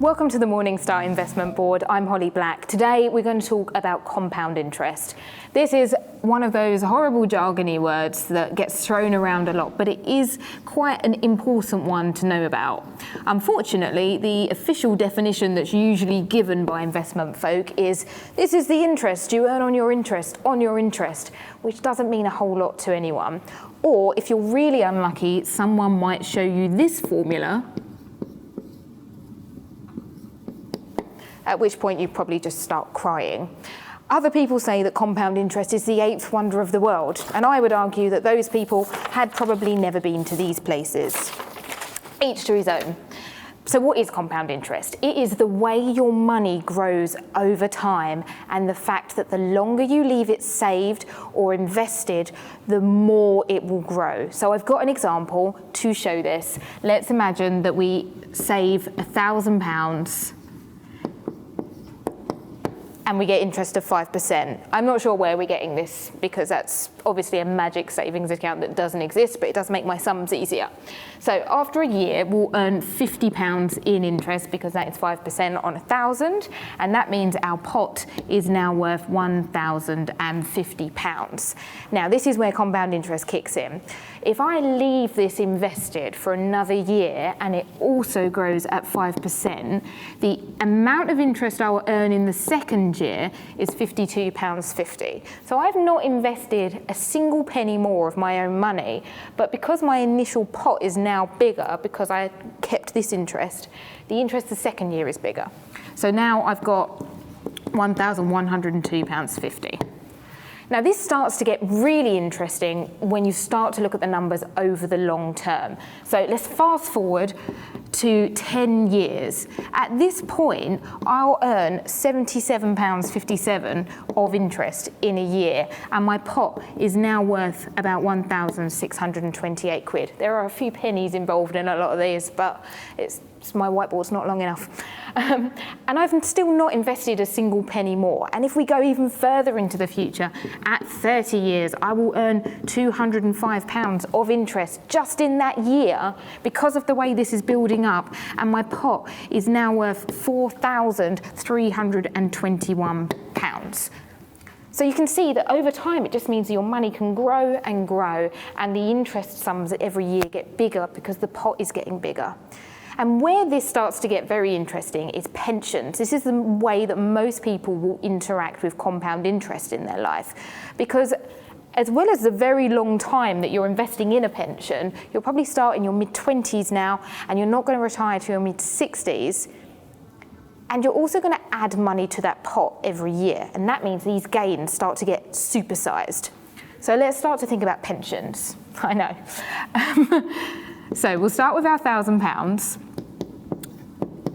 Welcome to the Morningstar Investment Board. I'm Holly Black. Today we're going to talk about compound interest. This is one of those horrible jargony words that gets thrown around a lot, but it is quite an important one to know about. Unfortunately, the official definition that's usually given by investment folk is, this is the interest you earn on your interest, which doesn't mean a whole lot to anyone. Or if you're really unlucky, someone might show you this formula, at which point you probably just start crying. Other people say that compound interest is the eighth wonder of the world, and I would argue that those people had probably never been to these places. Each to his own. So what is compound interest? It is the way your money grows over time, and the fact that the longer you leave it saved or invested, the more it will grow. So I've got an example to show this. Let's imagine that we save £1,000 and we get interest of 5%. I'm not sure where we're getting this, because that's obviously a magic savings account that doesn't exist, but it does make my sums easier. So after a year, we'll earn £50 in interest, because that is 5% on 1,000, and that means our pot is now worth £1,050. Now, this is where compound interest kicks in. If I leave this invested for another year and it also grows at 5%, the amount of interest I will earn in the second year is £52.50. So I've not invested a single penny more of my own money, but because my initial pot is now bigger, because I kept this interest, the interest the second year is bigger. So now I've got £1,102.50. Now this starts to get really interesting when you start to look at the numbers over the long term. So let's fast forward to 10 years. At this point, I'll earn £77.57 of interest in a year, and my pot is now worth about 1,628 quid. There are a few pennies involved in a lot of these, but my whiteboard's not long enough. And I've still not invested a single penny more. And if we go even further into the future, at 30 years, I will earn £205 of interest just in that year, because of the way this is building up, and my pot is now worth £4,321. So you can see that over time, it just means your money can grow and grow, and the interest sums every year get bigger because the pot is getting bigger. And where this starts to get very interesting is pensions. This is the way that most people will interact with compound interest in their life, because as well as the very long time that you're investing in a pension, you'll probably start in your mid-20s now, and you're not going to retire to your mid-60s. And you're also going to add money to that pot every year, and that means these gains start to get supersized. So let's start to think about pensions. I know. So we'll start with our £1,000,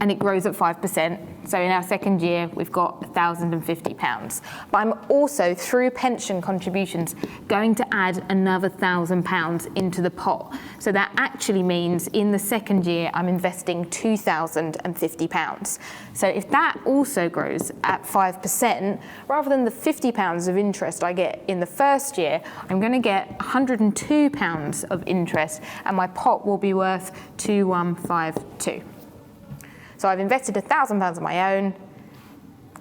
and it grows at 5%. So in our second year, we've got £1,050. But I'm also, through pension contributions, going to add another £1,000 into the pot. So that actually means in the second year, I'm investing £2,050. So if that also grows at 5%, rather than the £50 of interest I get in the first year, I'm going to get £102 of interest, and my pot will be worth £2,152. So I've invested £1,000 of my own,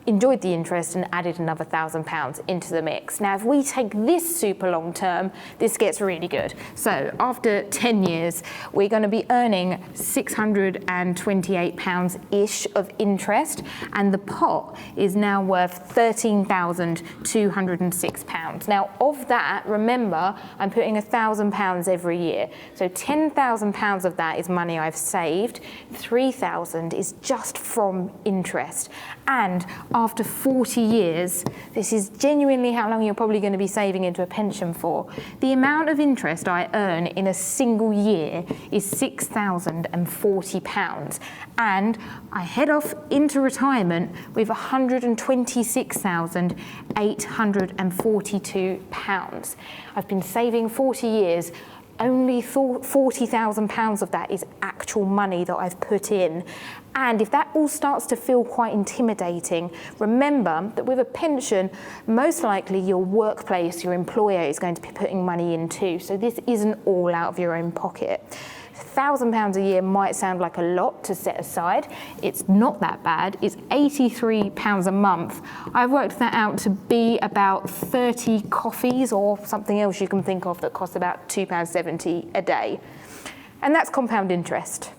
enjoyed the interest, and added another £1,000 into the mix. Now, if we take this super long term, this gets really good. So after 10 years, we're going to be earning £628-ish of interest, and the pot is now worth £13,206. Now, of that, remember, I'm putting £1,000 every year. So £10,000 of that is money I've saved. £3,000 is just from interest. And after 40 years, this is genuinely how long you're probably going to be saving into a pension for, the amount of interest I earn in a single year is £6,040. And I head off into retirement with £126,842. I've been saving 40 years. Only £40,000 of that is actual money that I've put in. And if that all starts to feel quite intimidating, remember that with a pension, most likely your workplace, your employer is going to be putting money in too. So this isn't all out of your own pocket. £1,000 a year might sound like a lot to set aside. It's not that bad. It's £83 a month. I've worked that out to be about 30 coffees or something else you can think of that costs about £2.70 a day. And that's compound interest.